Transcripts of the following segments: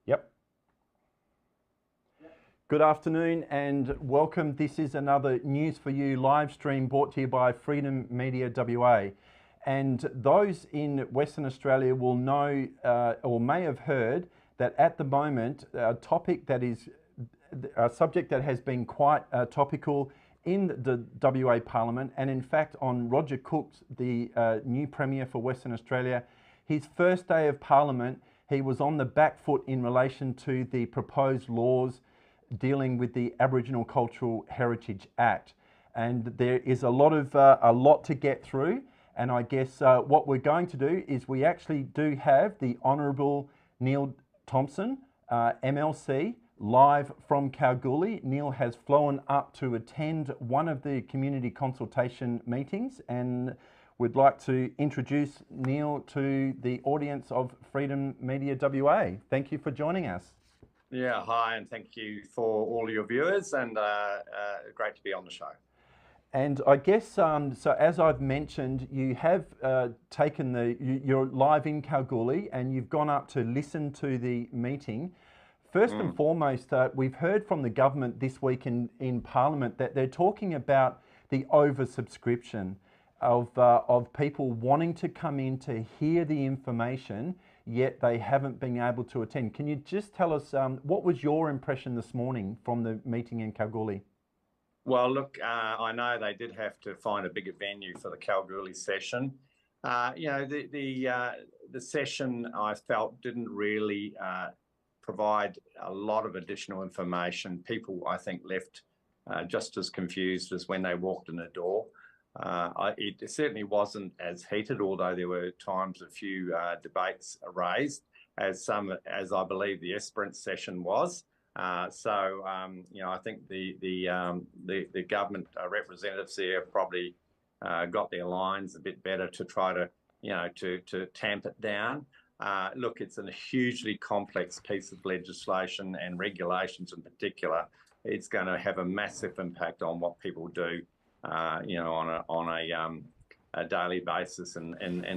Yep. Good afternoon and welcome. This is another News for You live stream brought to you by Freedom Media WA. And those in Western Australia will know or may have heard that at the moment, a topic that is a subject that has been quite topical in the WA Parliament, and in fact on Roger Cook's, the new Premier for Western Australia, his first day of Parliament, he was on the back foot in relation to the proposed laws dealing with the Aboriginal Cultural Heritage Act. And there is a lot to get through. And I guess what we're going to do is we actually do have the Honourable Neil Thomson MLC live from Kalgoorlie. Neil has flown up to attend one of the community consultation meetings, and we'd like to introduce Neil to the audience of Freedom Media WA. Thank you for joining us. Yeah, hi, and thank you for all your viewers, and great to be on the show. And I guess, so as I've mentioned, you have you're live in Kalgoorlie and you've gone up to listen to the meeting. First and foremost, we've heard from the government this week in Parliament that they're talking about the oversubscription of people wanting to come in to hear the information, yet they haven't been able to attend. Can you just tell us what was your impression this morning from the meeting in Kalgoorlie? Well, look, I know they did have to find a bigger venue for the Kalgoorlie session. The session, I felt, didn't really provide a lot of additional information. People, I think, left just as confused as when they walked in the door. It certainly wasn't as heated, although there were times a few debates raised, as I believe the Esperance session was. I think the government representatives there probably got their lines a bit better to try to, to tamp it down. Look, it's a hugely complex piece of legislation and regulations in particular. It's going to have a massive impact on what people do, on a daily basis in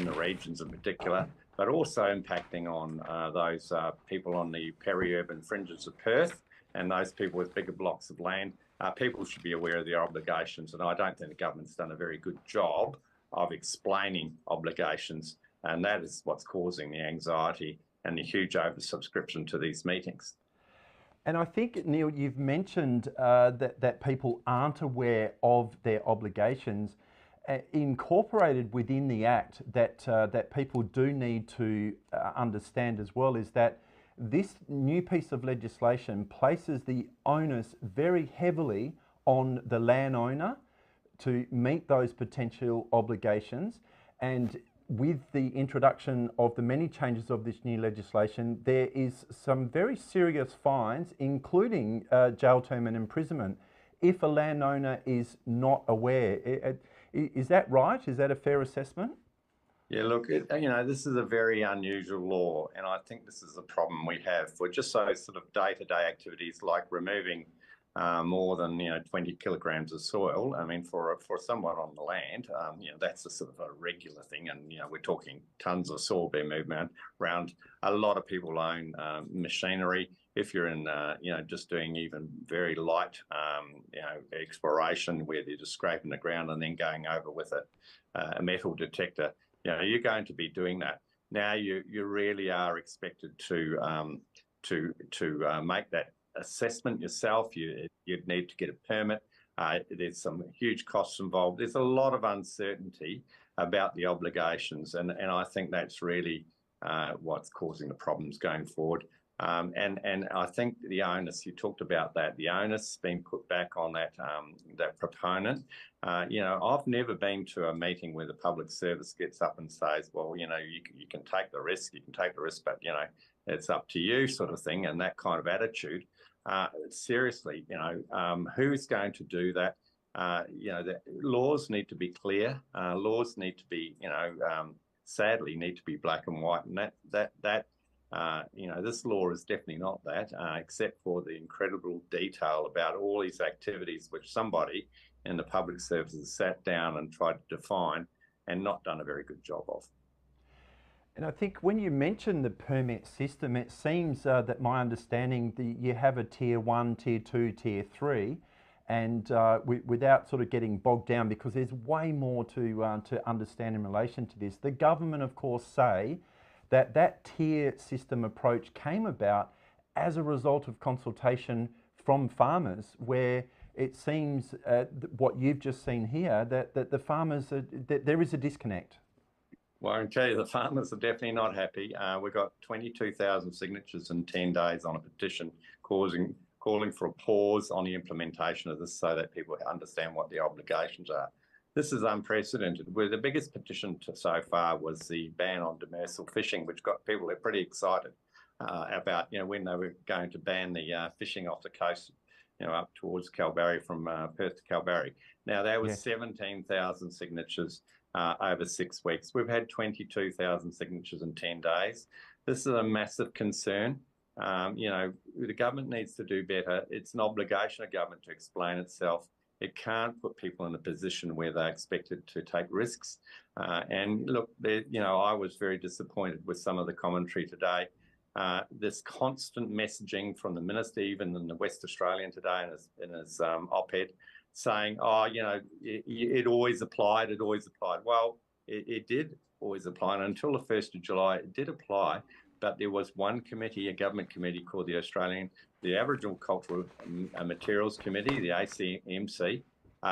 the regions in particular, but also impacting on those people on the peri-urban fringes of Perth and those people with bigger blocks of land. People should be aware of their obligations, and I don't think the government's done a very good job of explaining obligations, and that is what's causing the anxiety and the huge oversubscription to these meetings. And I think, Neil, you've mentioned that people aren't aware of their obligations. Incorporated within the Act that people do need to understand as well is that this new piece of legislation places the onus very heavily on the landowner to meet those potential obligations. And with the introduction of the many changes of this new legislation, there is some very serious fines, including jail term and imprisonment, if a landowner is not aware. Is that right? Is that a fair assessment? Yeah, look, this is a very unusual law, and I think this is a problem we have for just those sort of day-to-day activities like removing more than 20 kilograms of soil. I mean, for someone on the land, that's a sort of a regular thing, and we're talking tons of soil being moved around. A lot of people own machinery. If you're in, just doing even very light, exploration where they're just scraping the ground and then going over with a metal detector, you're going to be doing that. Now you really are expected to make that assessment yourself. You'd need to get a permit. There's some huge costs involved. There's a lot of uncertainty about the obligations, and I think that's really what's causing the problems going forward. And I think the onus, you talked about that, the onus being put back on that proponent. I've never been to a meeting where the public service gets up and says, well, you can take the risk, but, it's up to you, sort of thing, and that kind of attitude. Seriously, who's going to do that? The laws need to be clear. Laws need to be, sadly, need to be black and white, and this law is definitely not that, except for the incredible detail about all these activities which somebody in the public service has sat down and tried to define and not done a very good job of. And I think when you mention the permit system, it seems that my understanding you have a tier 1, tier 2, tier 3, and without sort of getting bogged down, because there's way more to understand in relation to this. The government, of course, say that that tier system approach came about as a result of consultation from farmers, where it seems what you've just seen here, that the farmers, that there is a disconnect. Well, I can tell you the farmers are definitely not happy. We got 22,000 signatures in 10 days on a petition calling for a pause on the implementation of this so that people understand what their obligations are. This is unprecedented. Where the biggest petition so far was the ban on demersal fishing, which got people pretty excited about, when they were going to ban the fishing off the coast, up towards Kalgoorlie, from Perth to Kalgoorlie. Now, there was 17,000 signatures over 6 weeks. We've had 22,000 signatures in 10 days. This is a massive concern. The government needs to do better. It's an obligation of government to explain itself. It can't put people in a position where they're expected to take risks. And look, I was very disappointed with some of the commentary today. This constant messaging from the minister, even in the West Australian today in his op-ed, saying, it always applied, it always applied. Well, it did always apply, and until the 1st of July, it did apply, but there was one committee, a government committee called the Aboriginal Cultural Materials Committee, the ACMC,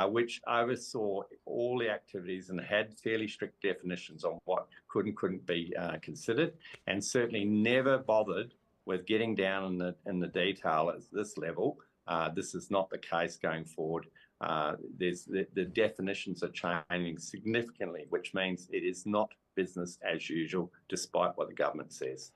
which oversaw all the activities and had fairly strict definitions on what could and couldn't be considered, and certainly never bothered with getting down in the detail at this level. This is not the case going forward. The definitions are changing significantly, which means it is not business as usual, despite what the government says.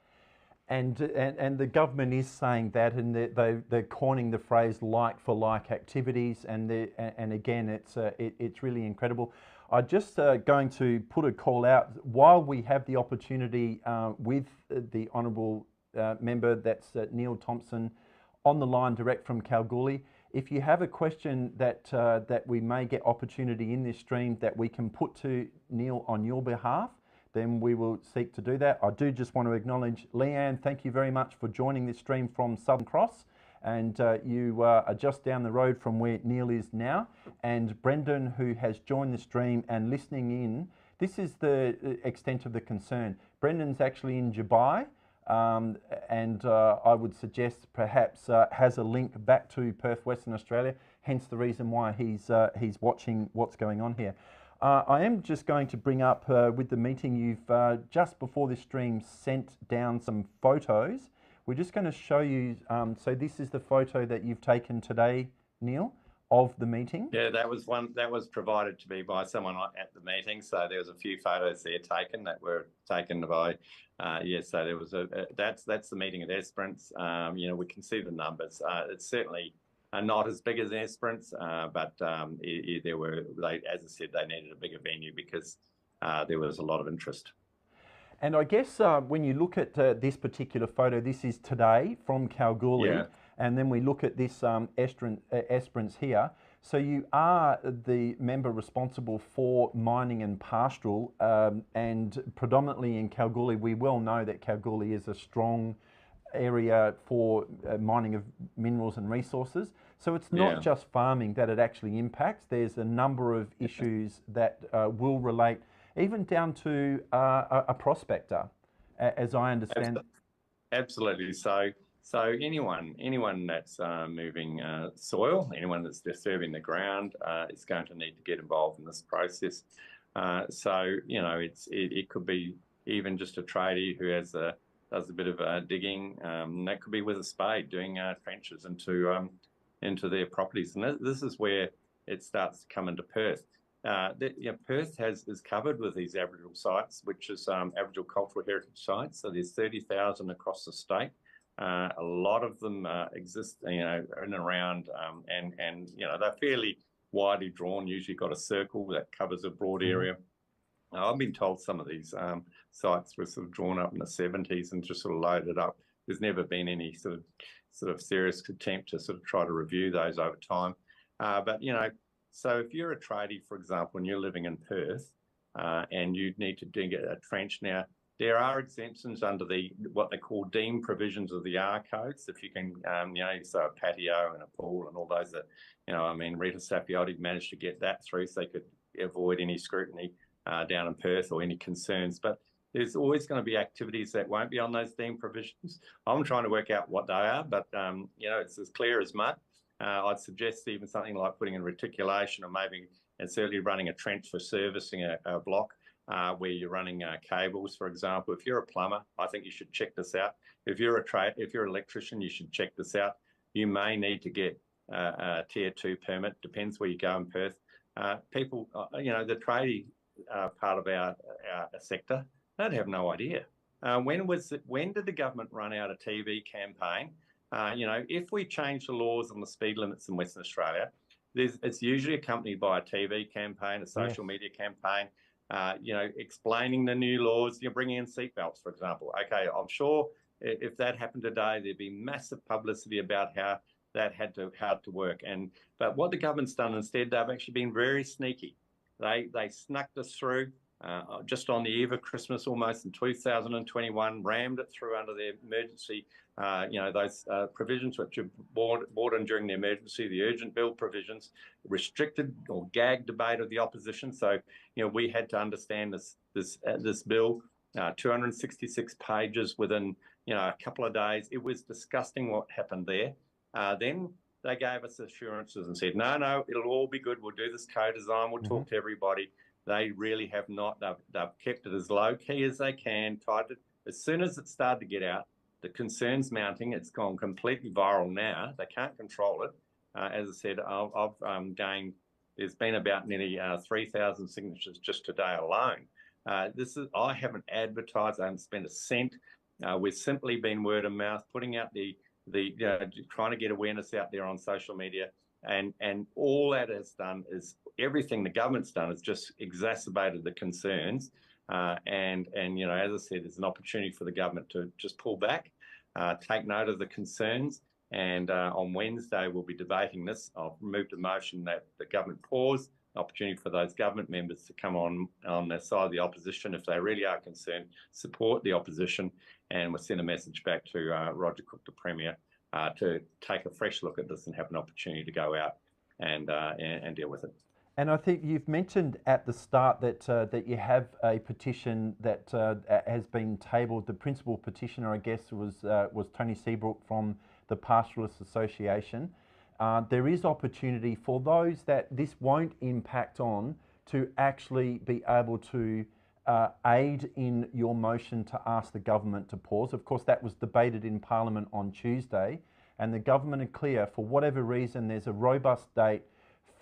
And the government is saying that, and they're coining the phrase like for like activities, and again, it's really incredible. I'm just going to put a call out while we have the opportunity with the honourable member, that's Neil Thomson, on the line direct from Kalgoorlie. If you have a question that we may get opportunity in this stream that we can put to Neil on your behalf, then we will seek to do that. I do just want to acknowledge Leanne. Thank you very much for joining this stream from Southern Cross, and you are just down the road from where Neil is now. And Brendan, who has joined the stream and listening in, this is the extent of the concern. Brendan's actually in Dubai, and I would suggest perhaps has a link back to Perth, Western Australia, hence the reason why he's watching what's going on here. I am just going to bring up with the meeting, you've just before this stream sent down some photos. We're just going to show you, so this is the photo that you've taken today, Neil, of the meeting. Yeah, that was one that was provided to me by someone at the meeting. So there was a few photos there taken that were taken by, so there was that's the meeting at Esperance. We can see the numbers. It's certainly not as big as Esperance, but there were, as I said, they needed a bigger venue because there was a lot of interest. And I guess when you look at this particular photo, this is today from Kalgoorlie, and then we look at this Esperance here. So you are the member responsible for mining and pastoral, and predominantly in Kalgoorlie. We well know that Kalgoorlie is a strong area for mining of minerals and resources. So it's not just farming that it actually impacts. There's a number of issues that will relate even down to a prospector, as I understand. Absolutely. So anyone that's moving soil, anyone that's disturbing the ground, is going to need to get involved in this process. It could be even just a tradie who does a bit of digging. That could be with a spade, doing trenches into their properties, and this is where it starts to come into Perth. Perth is covered with these Aboriginal sites, which is Aboriginal cultural heritage sites. So there's 30,000 across the state. A lot of them exist, in and around, and they're fairly widely drawn. Usually got a circle that covers a broad area. Now, I've been told some of these sites were sort of drawn up in the 70s and just sort of loaded up. There's never been any sort of serious attempt to sort of try to review those over time. So if you're a tradie, for example, and you're living in Perth, and you need to dig a trench now, There are exemptions under what they call deemed provisions of the R codes. If you can, so a patio and a pool and all those that, Rita Sapioti managed to get that through so they could avoid any scrutiny down in Perth or any concerns. But there's always going to be activities that won't be on those deemed provisions. I'm trying to work out what they are, but, it's as clear as mud. I'd suggest even something like putting in reticulation or maybe, and certainly running a trench for servicing a block. Where you're running cables, for example. If you're a plumber, I think you should check this out. If you're an electrician, you should check this out. You may need to get a Tier 2 permit. Depends where you go in Perth. People, the tradie part of our sector, they'd have no idea. When did the government run out a TV campaign? If we change the laws on the speed limits in Western Australia, it's usually accompanied by a TV campaign, a social media campaign. Explaining the new laws, you're bringing in seatbelts, for example. Okay, I'm sure if that happened today, there'd be massive publicity about how that had to work. But what the government's done instead, they've actually been very sneaky. They snuck this through just on the eve of Christmas, almost in 2021, rammed it through under the emergency. Those provisions which are brought in during the emergency, the urgent bill provisions, restricted or gagged debate of the opposition. So, we had to understand this bill, 266 pages within, a couple of days. It was disgusting what happened there. Then they gave us assurances and said, no, it'll all be good. We'll do this co-design. We'll talk to everybody. They really have not. They've kept it as low key as they can. As soon as it started to get out, the concerns mounting. It's gone completely viral now. They can't control it. As I said, I've gained. There's been about nearly 3,000 signatures just today alone. I haven't advertised. I haven't spent a cent. We've simply been word of mouth, putting out trying to get awareness out there on social media. And all that has done is everything the government's done has just exacerbated the concerns. As I said, there's an opportunity for the government to just pull back, take note of the concerns. And on Wednesday, we'll be debating this. I've moved a motion that the government pause, opportunity for those government members to come on the side of the opposition if they really are concerned, support the opposition, and we'll send a message back to Roger Cook, the Premier, to take a fresh look at this and have an opportunity to go out and deal with it. And I think you've mentioned at the start that you have a petition that has been tabled. The principal petitioner, I guess, was Tony Seabrook from the Pastoralists Association. There is opportunity for those that this won't impact on to actually be able to aid in your motion to ask the government to pause. Of course, that was debated in Parliament on Tuesday, and the government are clear, for whatever reason, there's a robust date,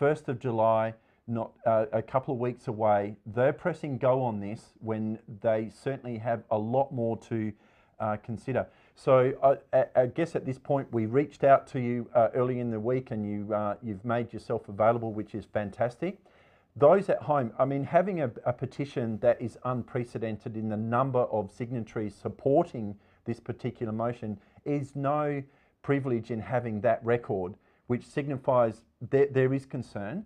1st of July, not a couple of weeks away. They're pressing go on this when they certainly have a lot more to consider. So I guess at this point we reached out to you early in the week, and you've made yourself available, which is fantastic. Those at home, I mean, having a petition that is unprecedented in the number of signatories supporting this particular motion is no privilege in having that record, which signifies that there is concern.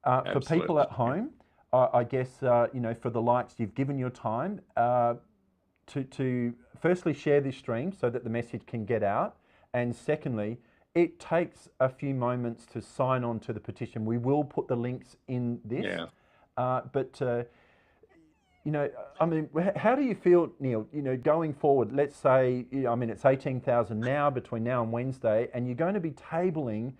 For people at home, I guess, for the likes, you've given your time to firstly share this stream so that the message can get out. And secondly, it takes a few moments to sign on to the petition. We will put the links in this. Yeah. I mean, how do you feel, Neil, going forward? Let's say, it's 18,000 now between now and Wednesday, and you're going to be tabling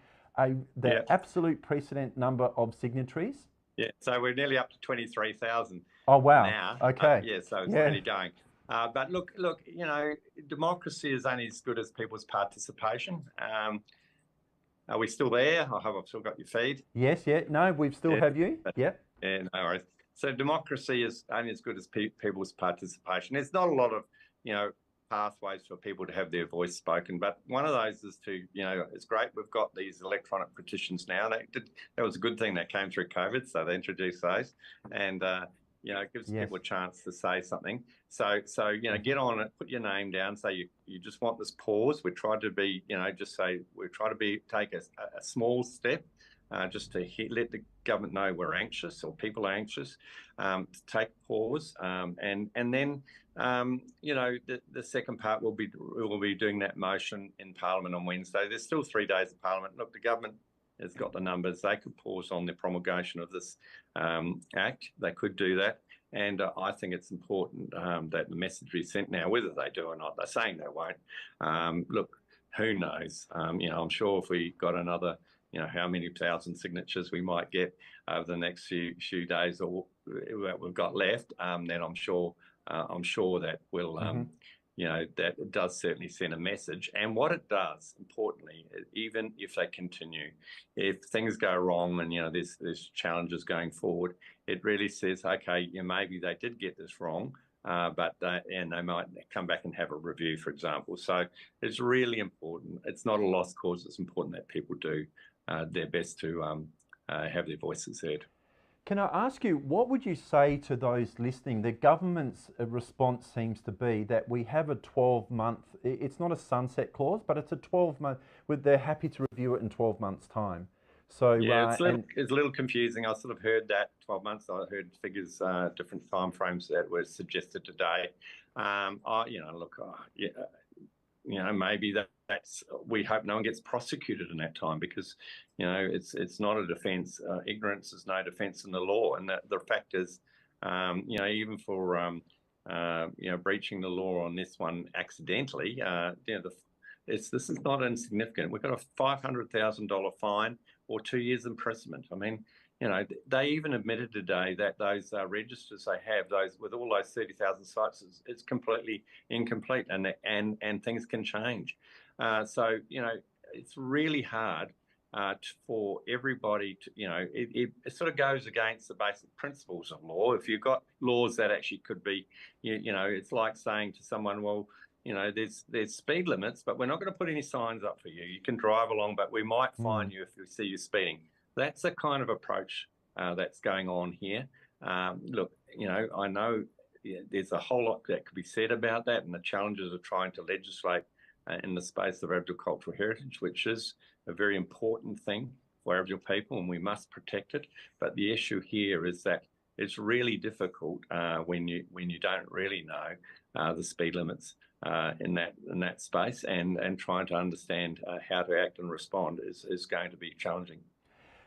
the absolute precedent number of signatories. Yeah, so we're nearly up to 23,000. Oh, wow. Now. Okay. So it's really going. But look, democracy is only as good as people's participation. Are we still there? I hope I've still got your feed. Yes, no, we still have you. Yeah, no worries. So democracy is only as good as people's participation. There's not a lot of, pathways for people to have their voice spoken, but one of those is to, it's great we've got these electronic petitions now. That was a good thing that came through COVID, so they introduced those, and it gives people a chance to say something. So get on it, put your name down, say you just want this pause. We try to be, take a small step. just to let the government know we're anxious, or people are anxious, to take pause, and then the second part will be doing that motion in Parliament on Wednesday. There's still 3 days of Parliament. Look, the government has got the numbers. They could pause on the promulgation of this Act. They could do that. And I think it's important that the message be sent now, whether they do or not. They're saying they won't. Look, who knows? I'm sure if we got another, how many thousand signatures we might get over the next few days or that we've got left, then I'm sure that will, that it does certainly send a message. And what it does, importantly, even if they continue, if things go wrong and there's challenges going forward, it really says, okay, maybe they did get this wrong, but they might come back and have a review, for example. So it's really important. It's not a lost cause. It's important that people do their best to have their voices heard. Can I ask you, what would you say to those listening? The government's response seems to be that we have a 12-month, it's not a sunset clause, but it's a 12-month, they're happy to review it in 12 months' time. So yeah, it's a little confusing. I sort of heard that 12 months. I heard figures, different timeframes that were suggested today. Maybe that's. We hope no one gets prosecuted in that time, because it's not a defence. Ignorance is no defence in the law, and the fact is, even for breaching the law on this one accidentally, this is not insignificant. We've got a $500,000 fine or 2 years imprisonment. I mean, they even admitted today that those registers they have, those with all those 30,000 sites, it's completely incomplete, and things can change. So it's really hard for everybody to, it sort of goes against the basic principles of law. If you've got laws that actually could be, it's like saying to someone, well, there's speed limits, but we're not going to put any signs up for you. You can drive along, but we might fine you if we see you speeding. That's the kind of approach that's going on here. Look, I know there's a whole lot that could be said about that, and the challenges of trying to legislate in the space of Aboriginal cultural heritage, which is a very important thing for Aboriginal people, and we must protect it. But the issue here is that it's really difficult when you don't really know the speed limits in that space, and trying to understand how to act and respond is going to be challenging.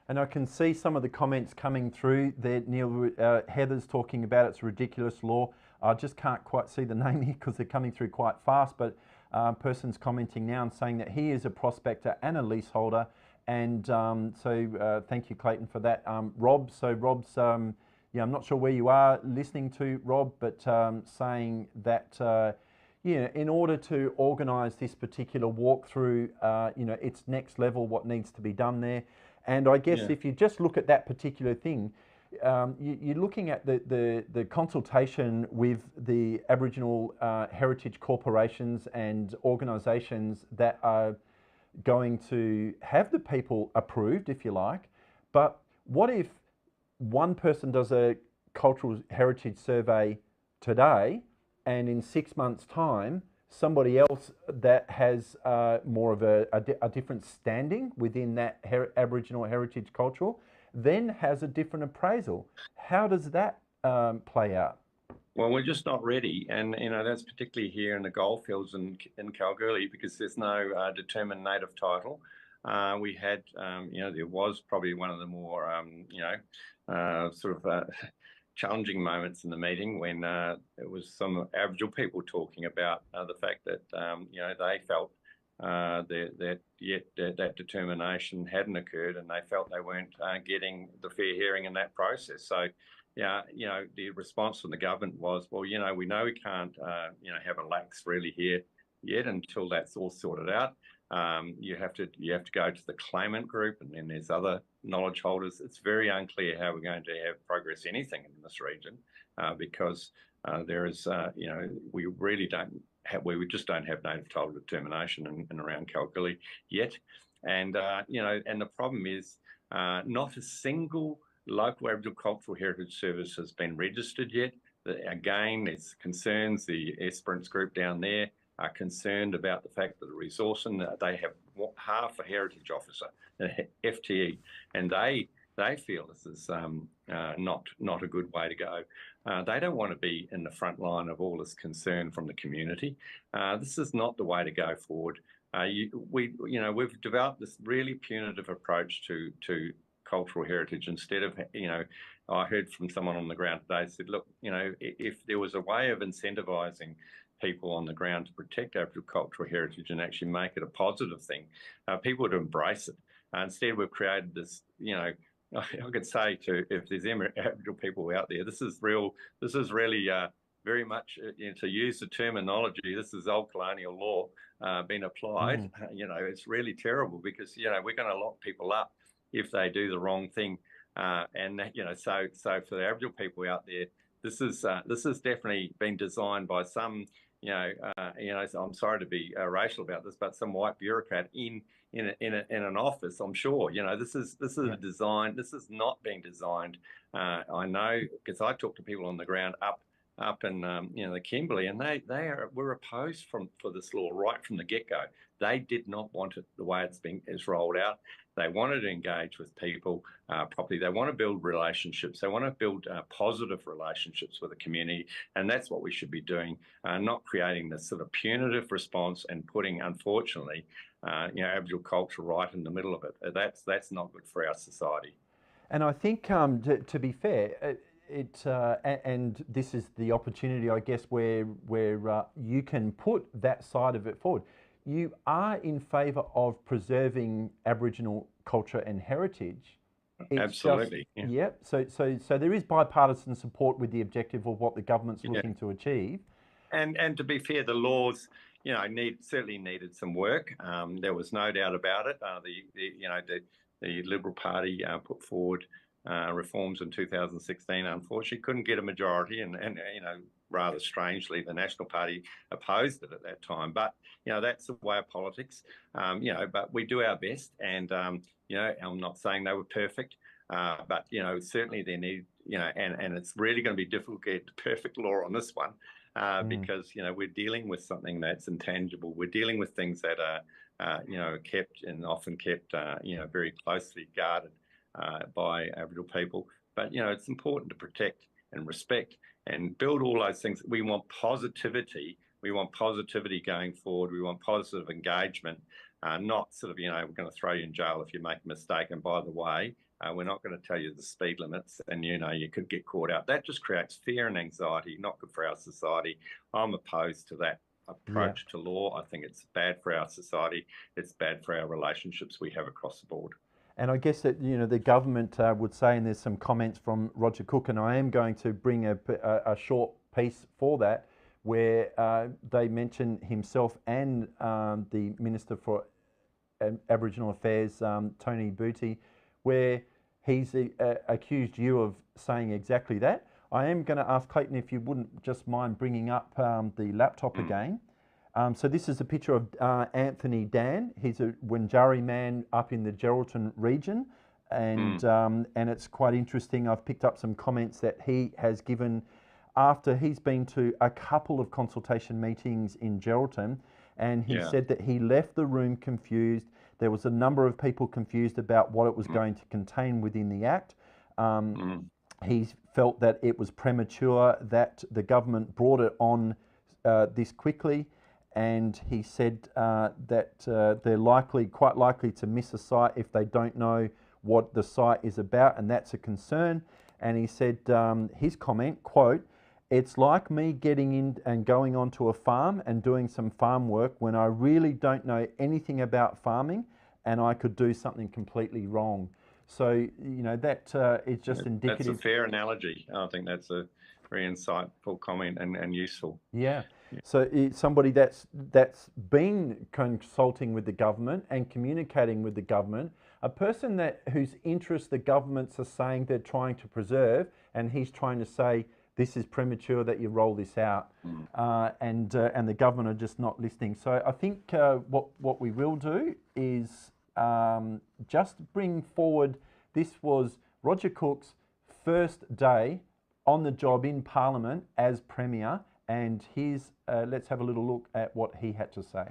And I can see some of the comments coming through there. Neil, Heather's talking about it's a ridiculous law. I just can't quite see the name here because they're coming through quite fast, but person's commenting now and saying that he is a prospector and a leaseholder. And so thank you, Clayton, for that. Rob's, I'm not sure where you are listening to, Rob, but saying that in order to organise this particular walkthrough, it's next level what needs to be done there. And I guess if you just look at that particular thing, you're looking at the consultation with the Aboriginal heritage corporations and organisations that are going to have the people approved, if you like. But what if one person does a cultural heritage survey today, and in 6 months' time, somebody else that has more of a different standing within that Aboriginal heritage cultural then has a different appraisal? How does that play out? Well, we're just not ready, and that's particularly here in the goldfields in Kalgoorlie, because there's no determined native title. We had, there was probably one of the more, challenging moments in the meeting when it was some Aboriginal people talking about the fact that they felt that determination hadn't occurred, and they felt they weren't getting the fair hearing in that process. So, the response from the government was, well, we know we can't, have a lax really here yet until that's all sorted out. You have to go to the claimant group, and then there's other knowledge holders. It's very unclear how we're going to have progress anything in this region, because there is, we really don't have, we just don't have native title determination in around Kalgoorlie yet, and and the problem is not a single local Aboriginal cultural heritage service has been registered yet. Again, there's concerns. The Esperance group down there are concerned about the fact that the resource and they have half a heritage officer, FTE, and they feel this is not a good way to go. They don't want to be in the front line of all this concern from the community. This is not the way to go forward. We've developed this really punitive approach to cultural heritage instead of, I heard from someone on the ground today said, look, if there was a way of incentivising people on the ground to protect Aboriginal cultural heritage and actually make it a positive thing, people would embrace it. Instead, we've created this, I could say if there's Aboriginal people out there, this is really very much, to use the terminology, this is old colonial law being applied. It's really terrible because, we're going to lock people up if they do the wrong thing. So for the Aboriginal people out there, this has definitely been designed by some, I'm sorry to be racial about this, but some white bureaucrat in an office, I'm sure. This is a design. This is not being designed. I know because I talk to people on the ground up in the Kimberley, and were opposed for this law right from the get-go. They did not want it the way it's rolled out. They wanted to engage with people properly. They want to build relationships. They want to build positive relationships with the community, and that's what we should be doing, not creating this sort of punitive response and putting, unfortunately, Aboriginal culture right in the middle of it. That's not good for our society. And I think, to be fair, and this is the opportunity, I guess, where you can put that side of it forward. You are in favour of preserving Aboriginal culture and heritage. Absolutely. Yep. So there is bipartisan support with the objective of what the government's looking to achieve. And to be fair, the laws, certainly needed some work. There was no doubt about it. The Liberal Party put forward reforms in 2016. Unfortunately, couldn't get a majority, and rather strangely, the National Party opposed it at that time. But that's the way of politics. But we do our best, and I'm not saying they were perfect, but certainly they need, and it's really going to be difficult to get the perfect law on this one, because we're dealing with something that's intangible. We're dealing with things that are kept and often kept very closely guarded by Aboriginal people. But it's important to protect and respect and build all those things. We want positivity. We want positivity going forward. We want positive engagement, not sort of, we're going to throw you in jail if you make a mistake. And by the way, we're not going to tell you the speed limits and, you could get caught out. That just creates fear and anxiety, not good for our society. I'm opposed to that approach to law. I think it's bad for our society. It's bad for our relationships we have across the board. And I guess that, the government would say, and there's some comments from Roger Cook, and I am going to bring a short piece for that, where they mention himself and the Minister for Aboriginal Affairs, Tony Booty, where he's accused you of saying exactly that. I am going to ask Clayton if you wouldn't just mind bringing up the laptop again. So this is a picture of Anthony Dan. He's a Wurundjeri man up in the Geraldton region, and it's quite interesting. I've picked up some comments that he has given after he's been to a couple of consultation meetings in Geraldton, and he said that he left the room confused. There was a number of people confused about what it was going to contain within the Act. He felt that it was premature, that the government brought it on this quickly. And he said that they're quite likely to miss a site if they don't know what the site is about, and that's a concern. And he said, his comment, quote, "It's like me getting in and going onto a farm and doing some farm work when I really don't know anything about farming and I could do something completely wrong." So, that is just indicative. That's a fair analogy. I think that's a very insightful comment and useful. Yeah. So somebody that's been consulting with the government and communicating with the government, a person whose interests the governments are saying they're trying to preserve, and he's trying to say this is premature that you roll this out, and the government are just not listening. So I think what we will do is just bring forward. This was Roger Cook's first day on the job in Parliament as Premier, And here's, let's have a little look at what he had to say.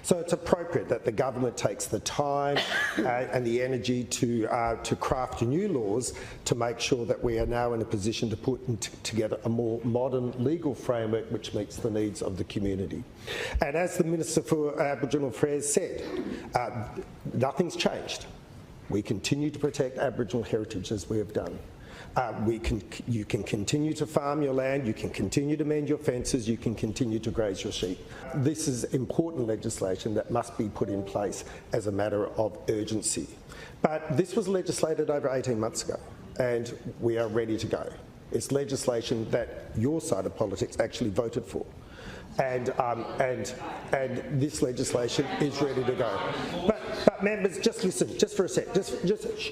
So it's appropriate that the government takes the time and the energy to craft new laws to make sure that we are now in a position to put together a more modern legal framework which meets the needs of the community. And as the Minister for Aboriginal Affairs said, nothing's changed. We continue to protect Aboriginal heritage as we have done. You can continue to farm your land, you can continue to mend your fences, you can continue to graze your sheep. This is important legislation that must be put in place as a matter of urgency. But this was legislated over 18 months ago and we are ready to go. It's legislation that your side of politics actually voted for. And this legislation is ready to go. But members, just listen, just for a sec, shh.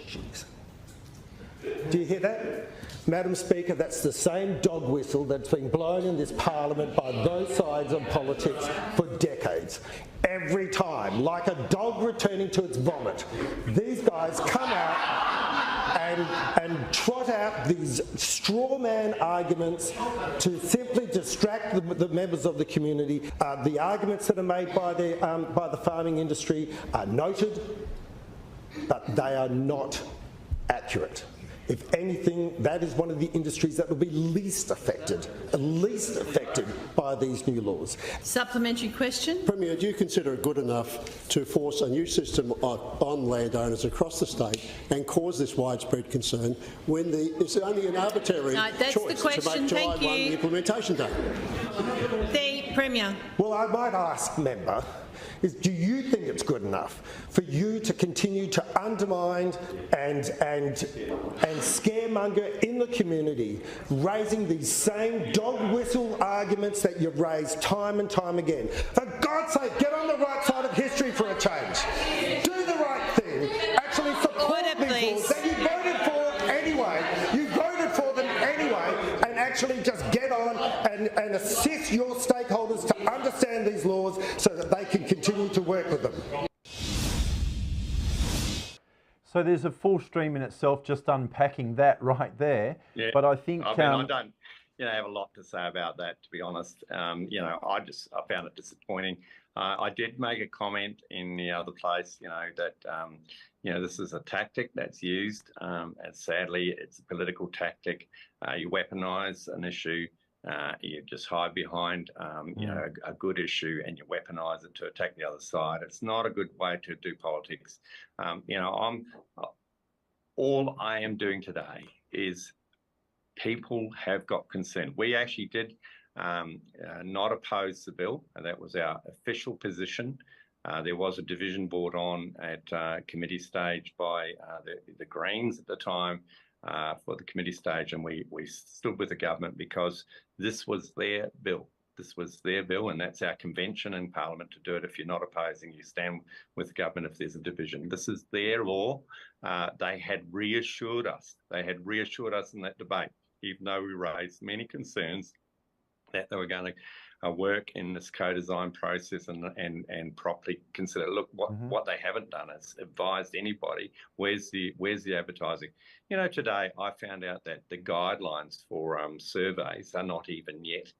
Do you hear that? Madam Speaker, that's the same dog whistle that's been blown in this parliament by both sides of politics for decades. Every time, like a dog returning to its vomit, these guys come out and trot out these straw man arguments to simply distract the members of the community. The arguments that are made by the farming industry are noted, but they are not accurate. If anything, that is one of the industries that will be least affected by these new laws. Supplementary question. Premier, do you consider it good enough to force a new system on landowners across the state and cause this widespread concern when it's only an arbitrary choice to make July 1 the implementation date? The Premier. Well, I might ask, member, do you think it's good enough for you to continue to undermine and scaremonger in the community, raising these same dog whistle arguments that you've raised time and time again? For God's sake, get on the right side of history for a change. Do the right thing. Actually support these laws that you voted for anyway. You voted for them anyway, and actually just get on and assist your stakeholders to understand these laws so that they can continue to work with them. So there's a full stream in itself just unpacking that right there. Yeah. But I think I don't have a lot to say about that, to be honest. I found it disappointing. I did make a comment in the other place, that this is a tactic that's used, and sadly it's a political tactic. You weaponise an issue. You just hide behind, a good issue, and you weaponise it to attack the other side. It's not a good way to do politics. All I am doing today is people have got concern. We actually did not oppose the bill, and that was our official position. There was a division brought on at committee stage by the Greens at the time. For the committee stage, and we stood with the government because this was their bill. This was their bill, and that's our convention in Parliament to do it. If you're not opposing, you stand with the government if there's a division. This is their law. They had reassured us. They had reassured us in that debate, even though we raised many concerns that they were going to work in this co-design process and properly consider. Look, what they haven't done is advised anybody. Where's the advertising? Today I found out that the guidelines for surveys are not even yet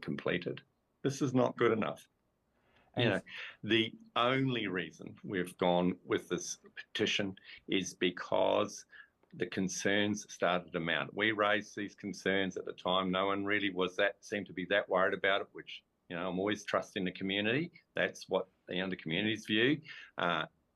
completed. This is not good enough. The only reason we've gone with this petition is because the concerns started to mount. We raised these concerns at the time. No one really seemed to be that worried about it, which, I'm always trusting the community. That's what the community's view.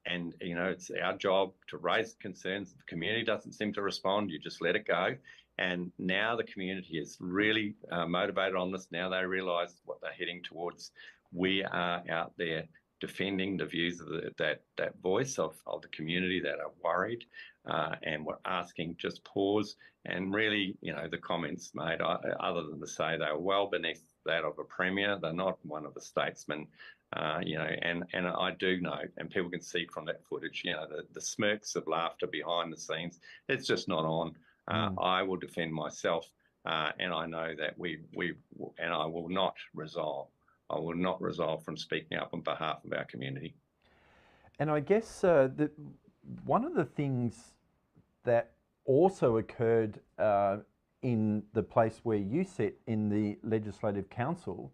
It's our job to raise concerns. If the community doesn't seem to respond, you just let it go. And now the community is really motivated on this. Now they realise what they're heading towards. We are out there defending the views of that voice of the community that are worried, and we're asking just pause and really, the comments made, other than to say they are well beneath that of a premier, they're not one of the statesmen, and I do know, and people can see from that footage, the smirks of laughter behind the scenes. It's just not on. I will defend myself, and I know that and I will not resolve. I will not resolve from speaking up on behalf of our community. And I guess one of the things that also occurred in the place where you sit in the Legislative Council.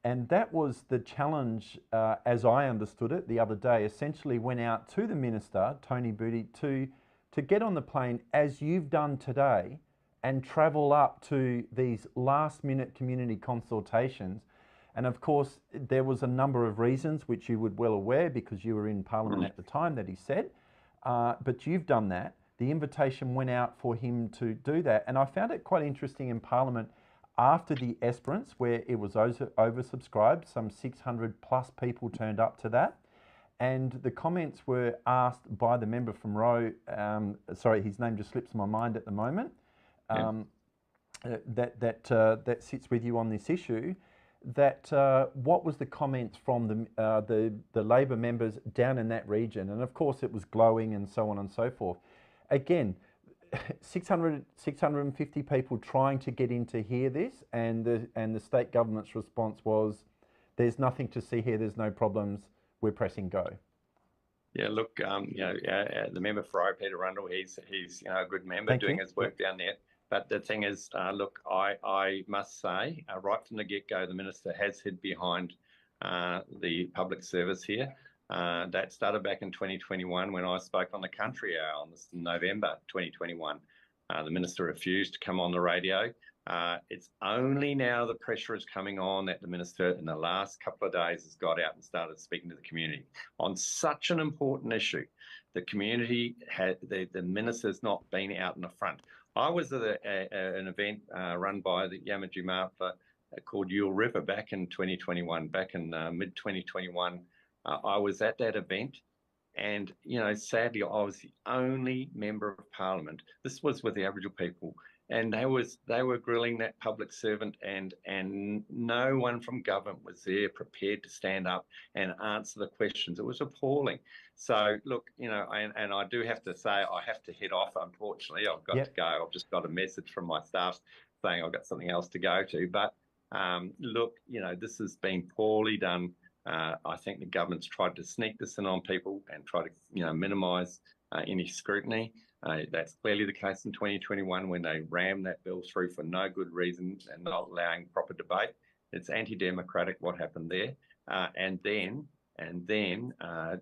And that was the challenge, as I understood it the other day, essentially went out to the Minister, Tony Booty, to get on the plane, as you've done today, and travel up to these last-minute community consultations. And of course, there was a number of reasons, which you were well aware because you were in Parliament at the time, that he said. But you've done that. The invitation went out for him to do that. And I found it quite interesting in Parliament after the Esperance, where it was oversubscribed, some 600 plus people turned up to that. And the comments were asked by the member from Roe, sorry, his name just slips my mind at the moment, that sits with you on this issue, that what was the comments from the Labor members down in that region? And of course it was glowing and so on and so forth. Again, 650 people trying to get in to hear this, and the state government's response was, there's nothing to see here, there's no problems, we're pressing go. Yeah, look, the member for Roe, Peter Rundle, he's a good member doing his work down there. But the thing is, look, I must say, right from the get-go, the Minister has hid behind the public service here. That started back in 2021 when I spoke on the Country Hour on this November 2021. The Minister refused to come on the radio. It's only now the pressure is coming on that the Minister in the last couple of days has got out and started speaking to the community on such an important issue. The community, the Minister's not been out in the front. I was at an event run by the Yamatji Martha called Yule River back in 2021, back in mid-2021. I was at that event, and sadly, I was the only member of Parliament. This was with the Aboriginal people, and they were grilling that public servant, and no one from government was there prepared to stand up and answer the questions. It was appalling. So look, and I do have to say I have to head off. Unfortunately, I've got to go. I've just got a message from my staff saying I've got something else to go to. But look, this has been poorly done. I think the government's tried to sneak this in on people and try to, minimise any scrutiny. That's clearly the case in 2021 when they rammed that bill through for no good reason and not allowing proper debate. It's anti-democratic what happened there. And then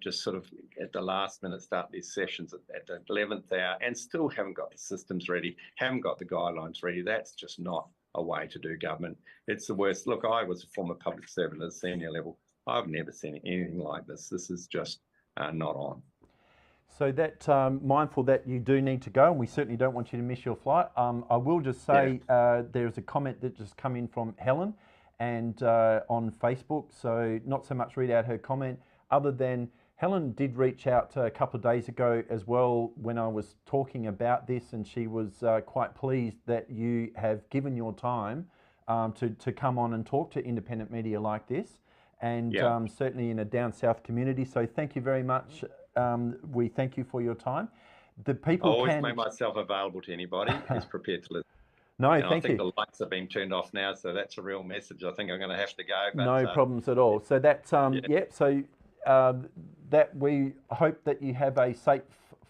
just sort of at the last minute start these sessions at the 11th hour and still haven't got the systems ready, haven't got the guidelines ready. That's just not a way to do government. It's the worst. Look, I was a former public servant at a senior level. I've never seen anything like this. This is just not on. So that, mindful that you do need to go, and we certainly don't want you to miss your flight. I will just say there's a comment that just come in from Helen and on Facebook, so not so much read out her comment, other than Helen did reach out a couple of days ago as well when I was talking about this, and she was quite pleased that you have given your time to come on and talk to independent media like this, and certainly in a down south community. So thank you very much. We thank you for your time. The people I always make myself available to anybody who's prepared to listen. No, thank you. I think you. the lights are being turned off now, so that's a real message. I think I'm going to have to go. But, no problems at all. So that's so that we hope that you have a safe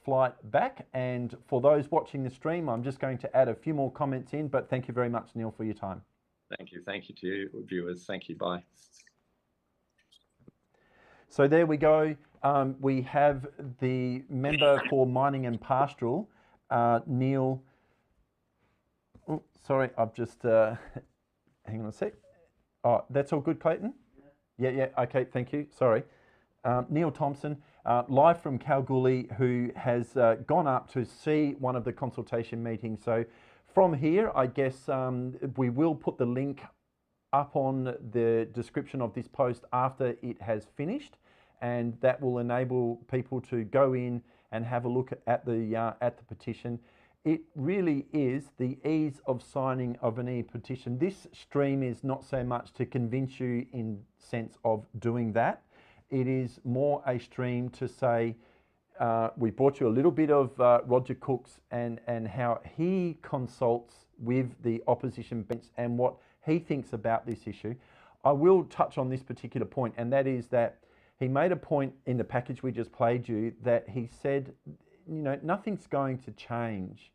flight back. And for those watching the stream, I'm just going to add a few more comments in. But thank you very much, Neil, for your time. Thank you. Thank you to you, viewers. Thank you. Bye. So there we go. We have the member for Mining and Pastoral, Neil. Oh, sorry, I've just, hang on a sec. Oh, that's all good, Clayton? Yeah, okay, thank you, sorry. Neil Thomson, live from Kalgoorlie, who has gone up to see one of the consultation meetings. So from here, I guess we will put the link up on the description of this post after it has finished, and that will enable people to go in and have a look at the petition. It really is the ease of signing of an e-petition. This stream is not so much to convince you in sense of doing that. It is more a stream to say, we brought you a little bit of Roger Cook's and how he consults with the opposition bench and what he thinks about this issue. I will touch on this particular point, and that is that he made a point in the package we just played you that he said, nothing's going to change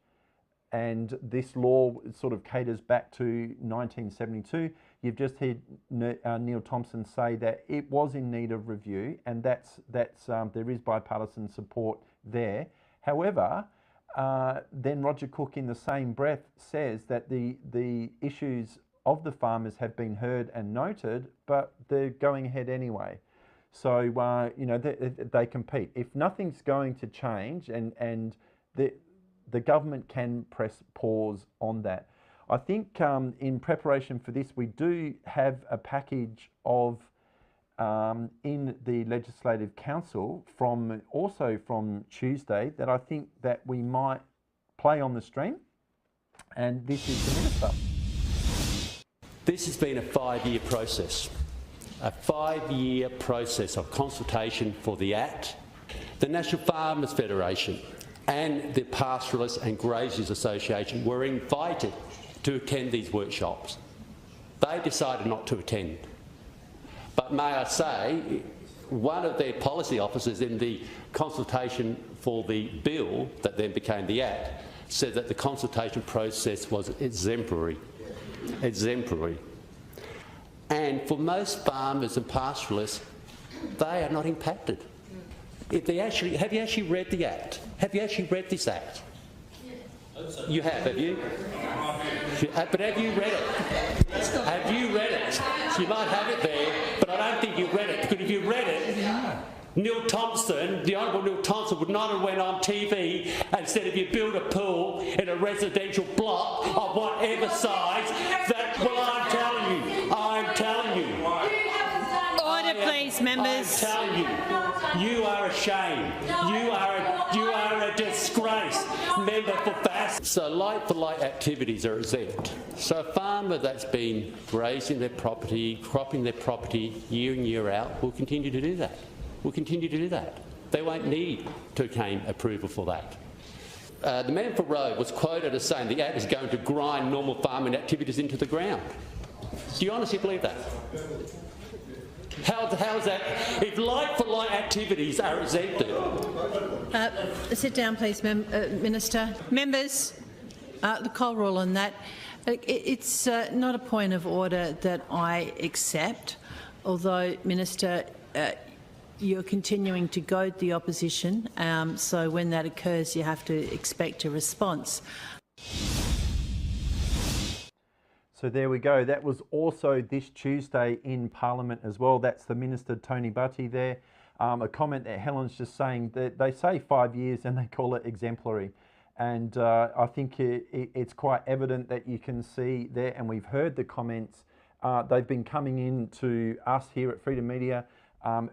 and this law sort of caters back to 1972. You've just heard Neil Thomson say that it was in need of review, and that's there is bipartisan support there. However, then Roger Cook in the same breath says that the issues of the farmers have been heard and noted, but they're going ahead anyway. So, you know, they compete. If nothing's going to change and the government can press pause on that. I think in preparation for this, we do have a package of, in the Legislative Council also from Tuesday that I think that we might play on the stream. And this is the Minister. This has been a 5-year process. A 5-year process of consultation for the Act. The National Farmers Federation and the Pastoralists and Graziers Association were invited to attend these workshops. They decided not to attend. But may I say, one of their policy officers in the consultation for the bill that then became the Act said that the consultation process was exemplary. Exemplary. And for most farmers and pastoralists, they are not impacted. If they actually, have you actually read the Act? Have you actually read this Act? You have you? But have you read it? Have you read it? So you might have it there, but I don't think you've read it, because if you read it, Neil Thomson, the Honourable Neil Thomson, would not have went on TV and said if you build a pool in a residential block of whatever size, that, well, I'm telling you. Order, please, members. I'm telling you, you are a shame. You are a disgrace, member for FAST. So like-for-like activities are exempt. So a farmer that's been grazing their property, cropping their property year in, year out, will continue to do that. Will continue to do that. They won't need to gain approval for that. The man for Road was quoted as saying the Act is going to grind normal farming activities into the ground. Do you honestly believe that? How's that? If like-for-like activities are exempted. Sit down, please, Minister. Members, the call rule on that. It's not a point of order that I accept, although, Minister, you're continuing to goad the opposition, so when that occurs you have to expect a response. So there we go. That was also this Tuesday in Parliament as well. That's the Minister, Tony Butty there. A comment that Helen's just saying that they say 5 years and they call it exemplary. And I think it's quite evident that you can see there, and we've heard the comments. They've been coming in to us here at Freedom Media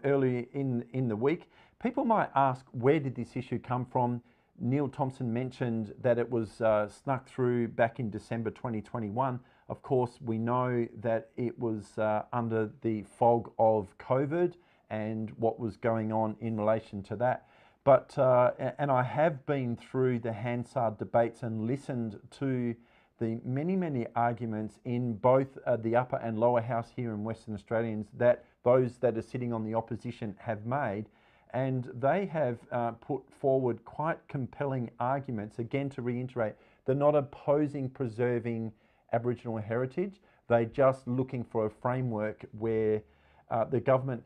early in the week. People might ask, where did this issue come from? Neil Thomson mentioned that it was snuck through back in December 2021. Of course, we know that it was under the fog of COVID and what was going on in relation to that. But, and I have been through the Hansard debates and listened to the many arguments in both the upper and lower house here in Western Australians that those that are sitting on the opposition have made. And they have put forward quite compelling arguments. Again, to reiterate, they're not opposing preserving Aboriginal heritage. They're just looking for a framework where the government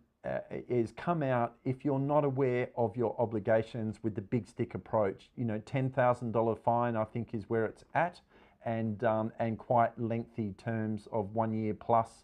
is come out, if you're not aware of your obligations, with the big stick approach. You know, $10,000 fine, I think, is where it's at, and quite lengthy terms of 1 year plus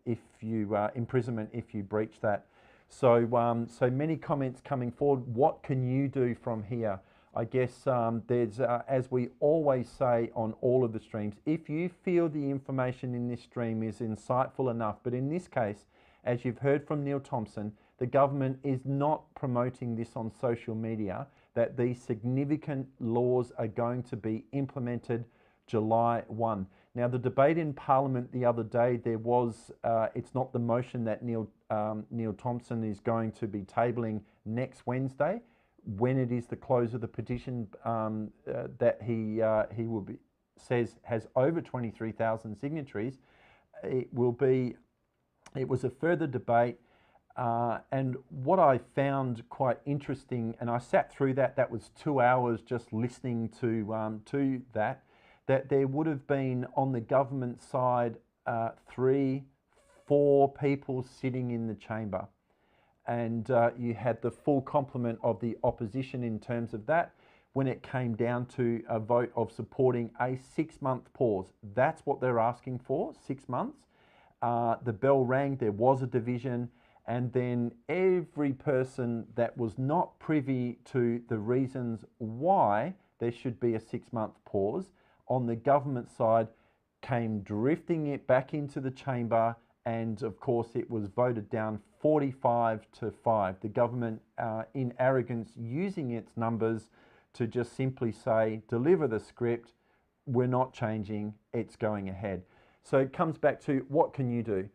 if you imprisonment if you breach that. So so many comments coming forward. What can you do from here? I guess there's, as we always say on all of the streams, if you feel the information in this stream is insightful enough, but in this case, as you've heard from Neil Thomson, the government is not promoting this on social media, that these significant laws are going to be implemented July 1. Now, the debate in Parliament the other day, there was, it's not the motion that Neil Thomson is going to be tabling next Wednesday, when it is the close of the petition that he will be, says has over 23,000 signatories. It was a further debate And what I found quite interesting, and I sat through that was 2 hours just listening to that there would have been on the government side 3, 4 people sitting in the chamber. And you had the full complement of the opposition in terms of that when it came down to a vote of supporting a 6-month pause. That's what they're asking for, 6 months. The bell rang, there was a division, and then every person that was not privy to the reasons why there should be a 6-month pause on the government side came drifting it back into the chamber, and of course it was voted down 45-5. The government, in arrogance, using its numbers to just simply say, deliver the script, we're not changing, it's going ahead. So it comes back to what can you do?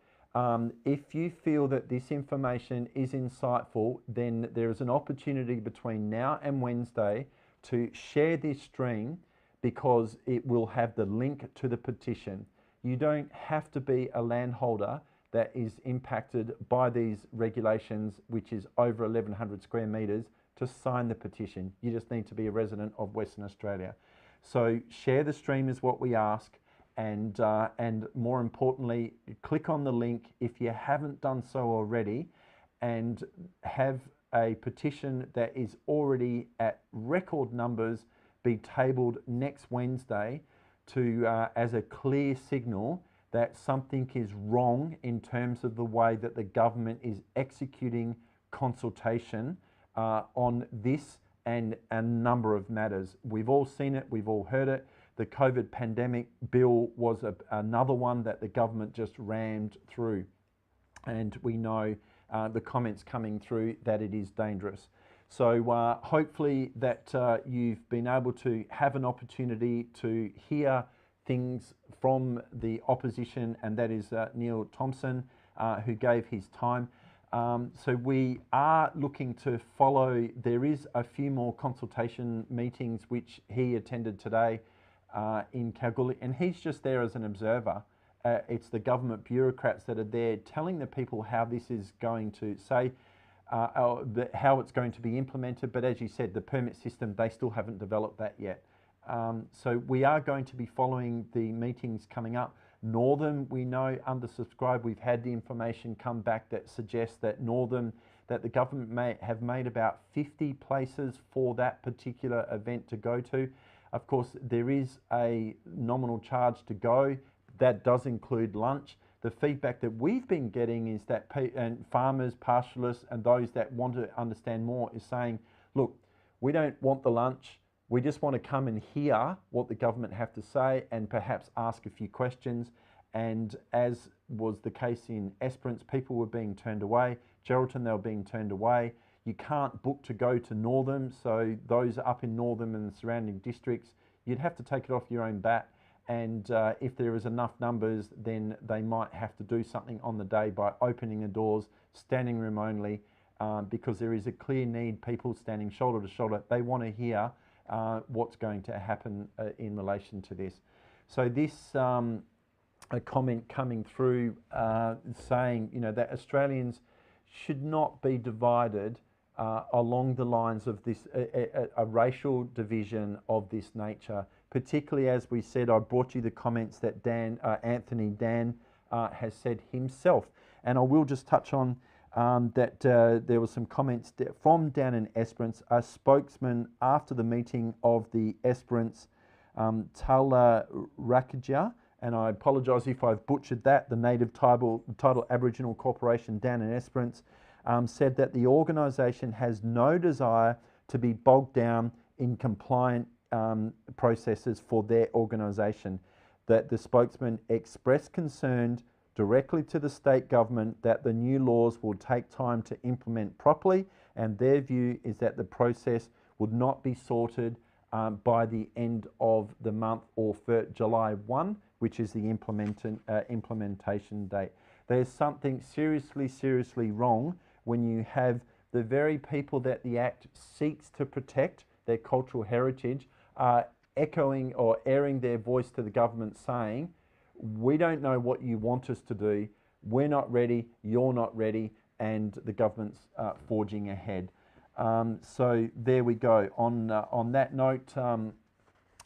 If you feel that this information is insightful, then there is an opportunity between now and Wednesday to share this stream, because it will have the link to the petition. You don't have to be a landholder that is impacted by these regulations, which is over 1,100 square metres, to sign the petition. You just need to be a resident of Western Australia. So share the stream is what we ask, and more importantly, click on the link if you haven't done so already, and have a petition that is already at record numbers be tabled next Wednesday to as a clear signal that something is wrong in terms of the way that the government is executing consultation on this and a number of matters. We've all seen it, we've all heard it. The COVID pandemic bill was another one that the government just rammed through, and we know the comments coming through that it is dangerous. So hopefully that you've been able to have an opportunity to hear things from the opposition, and that is Neil Thomson, who gave his time. So we are looking to follow. There is a few more consultation meetings which he attended today in Kalgoorlie, and he's just there as an observer. It's the government bureaucrats that are there telling the people how this is going to how it's going to be implemented. But as you said, the permit system, they still haven't developed that yet. So we are going to be following the meetings coming up. Northern, we know, undersubscribed. We've had the information come back that suggests that Northern, that the government may have made about 50 places for that particular event to go to. Of course, there is a nominal charge to go. That does include lunch. The feedback that we've been getting is that farmers, pastoralists, and those that want to understand more is saying, look, we don't want the lunch. We just want to come and hear what the government have to say and perhaps ask a few questions. And as was the case in Esperance, people were being turned away. Geraldton, they were being turned away. You can't book to go to Northern, so those up in Northern and the surrounding districts, you'd have to take it off your own bat. And if there is enough numbers, then they might have to do something on the day by opening the doors, standing room only, because there is a clear need, people standing shoulder to shoulder. They want to hear what's going to happen in relation to this. So this a comment coming through saying, you know, that Australians should not be divided along the lines of this a racial division of this nature. Particularly, as we said, I brought you the comments that Anthony Dan has said himself, and I will just touch on that there were some comments from down in Esperance. A spokesman after the meeting of the Esperance Tala Rakija, and I apologise if I've butchered that, the native title Aboriginal Corporation down in Esperance, said that the organisation has no desire to be bogged down in compliant processes for their organisation. That the spokesman expressed concern directly to the state government that the new laws will take time to implement properly, and their view is that the process would not be sorted by the end of the month or for July 1, which is the implementation date. There's something seriously wrong when you have the very people that the Act seeks to protect, their cultural heritage, echoing or airing their voice to the government saying, we don't know what you want us to do, we're not ready, you're not ready, and the government's forging ahead. So there we go. On that note,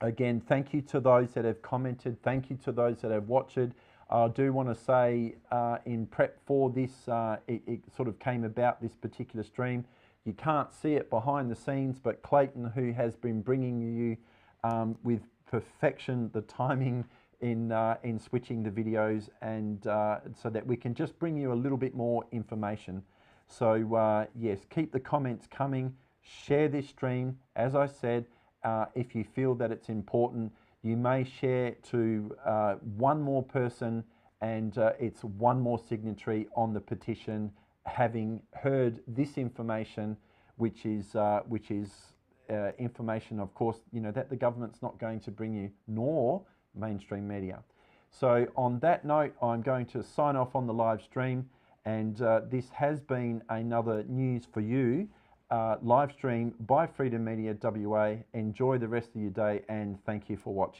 again, thank you to those that have commented. Thank you to those that have watched. I do want to say in prep for this, it sort of came about, this particular stream. You can't see it behind the scenes, but Clayton, who has been bringing you with perfection the timing in switching the videos, and so that we can just bring you a little bit more information. So yes, keep the comments coming, share this stream. As I said, if you feel that it's important, you may share to one more person, and it's one more signatory on the petition, having heard this information, which is information, of course, that the government's not going to bring you, nor mainstream media. So on that note, I'm going to sign off on the live stream, and this has been another News for You live stream by Freedom Media WA. Enjoy the rest of your day, and thank you for watching.